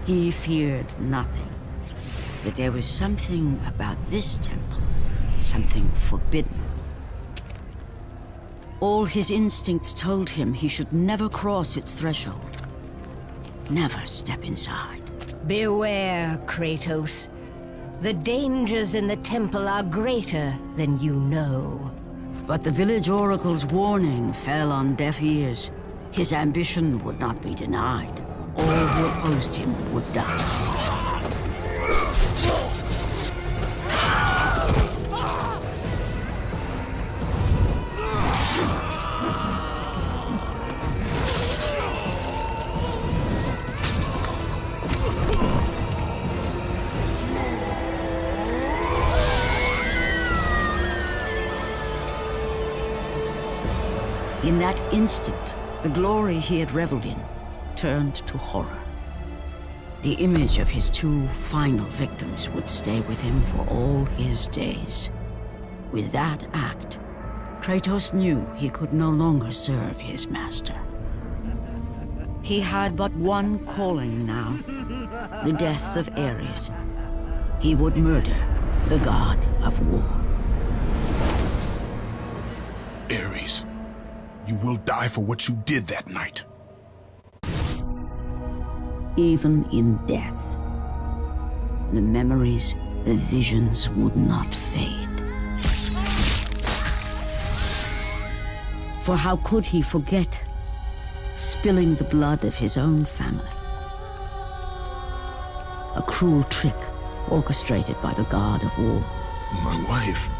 He feared nothing. But there was something about this temple, something forbidden. All his instincts told him he should never cross its threshold. Never step inside. Beware, Kratos. The dangers in the temple are greater than you know. But the village oracle's warning fell on deaf ears. His ambition would not be denied. All who opposed him would die. In that instant, the glory he had reveled in turned to horror. The image of his two final victims would stay with him for all his days. With that act, Kratos knew he could no longer serve his master. He had but one calling now, the death of Ares. He would murder the god of war. Ares, you will die for what you did that night. Even in death, the memories, the visions would not fade. For how could he forget spilling the blood of his own family? A cruel trick orchestrated by the god of war. My wife,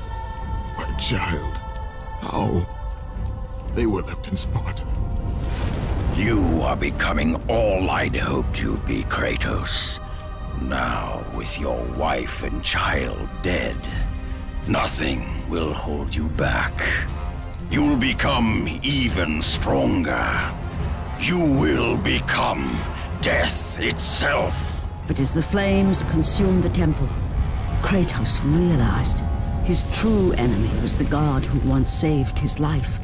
my child, how? They were left in Sparta. You are becoming all I'd hoped you'd be, Kratos. Now, with your wife and child dead, nothing will hold you back. You'll become even stronger. You will become death itself. But as the flames consumed the temple, Kratos realized his true enemy was the god who once saved his life.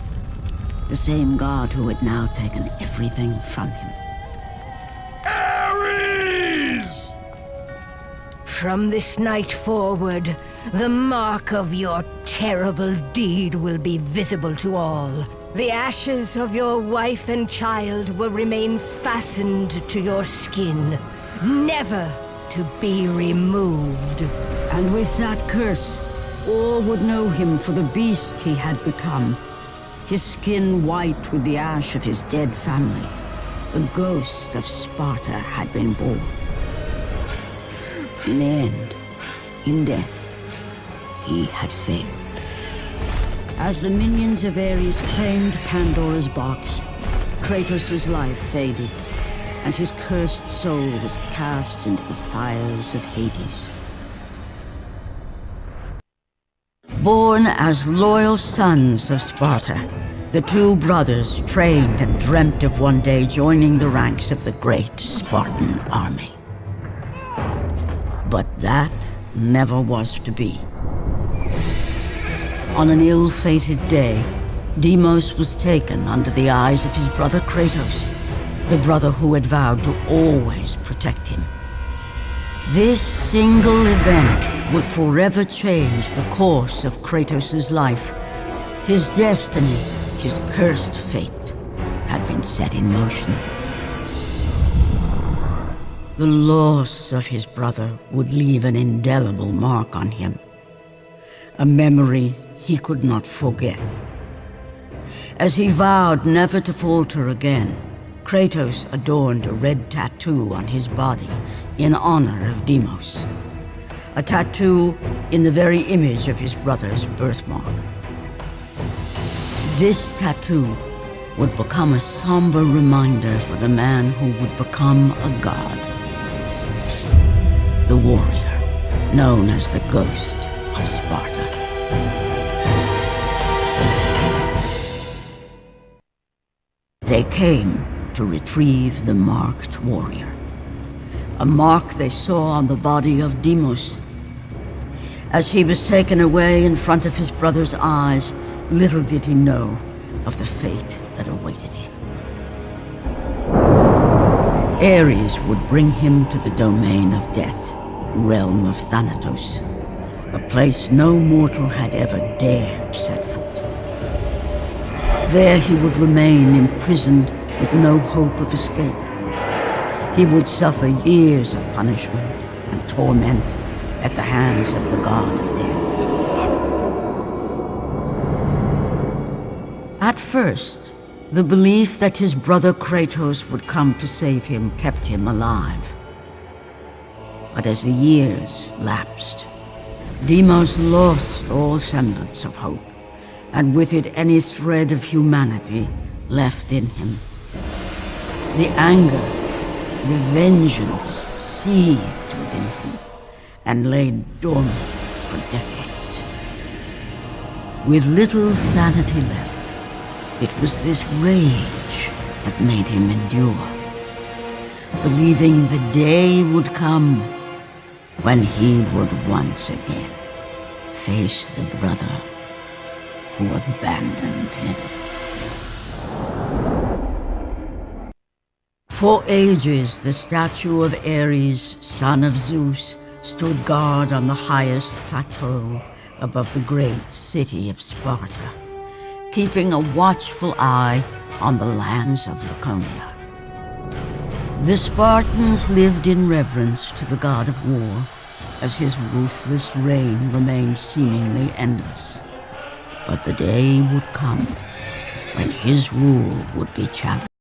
The same god who had now taken everything from him. Ares! From this night forward, the mark of your terrible deed will be visible to all. The ashes of your wife and child will remain fastened to your skin, never to be removed. And with that curse, all would know him for the beast he had become. His skin white with the ash of his dead family. The ghost of Sparta had been born. In the end, in death, he had failed. As the minions of Ares claimed Pandora's box, Kratos' life faded, and his cursed soul was cast into the fires of Hades. Born as loyal sons of Sparta, the two brothers trained and dreamt of one day joining the ranks of the great Spartan army. But that never was to be. On an ill-fated day, Deimos was taken under the eyes of his brother Kratos, the brother who had vowed to always protect him. This single event would forever change the course of Kratos' life. His destiny, his cursed fate, had been set in motion. The loss of his brother would leave an indelible mark on him, a memory he could not forget. As he vowed never to falter again, Kratos adorned a red tattoo on his body in honor of Deimos. A tattoo in the very image of his brother's birthmark. This tattoo would become a somber reminder for the man who would become a god. The warrior, known as the Ghost of Sparta. They came to retrieve the marked warrior. A mark they saw on the body of Deimos. As he was taken away in front of his brother's eyes, little did he know of the fate that awaited him. Ares would bring him to the domain of death, realm of Thanatos, a place no mortal had ever dared set foot. There he would remain imprisoned with no hope of escape. He would suffer years of punishment and torment at the hands of the god of death. At first, the belief that his brother Kratos would come to save him kept him alive. But as the years lapsed, Deimos lost all semblance of hope, and with it any thread of humanity left in him. The anger, the vengeance seethed within him and lay dormant for decades. With little sanity left, it was this rage that made him endure, believing the day would come when he would once again face the brother who abandoned him. For ages, the statue of Ares, son of Zeus, stood guard on the highest plateau above the great city of Sparta, keeping a watchful eye on the lands of Laconia. The Spartans lived in reverence to the god of war, as his ruthless reign remained seemingly endless. But the day would come when his rule would be challenged.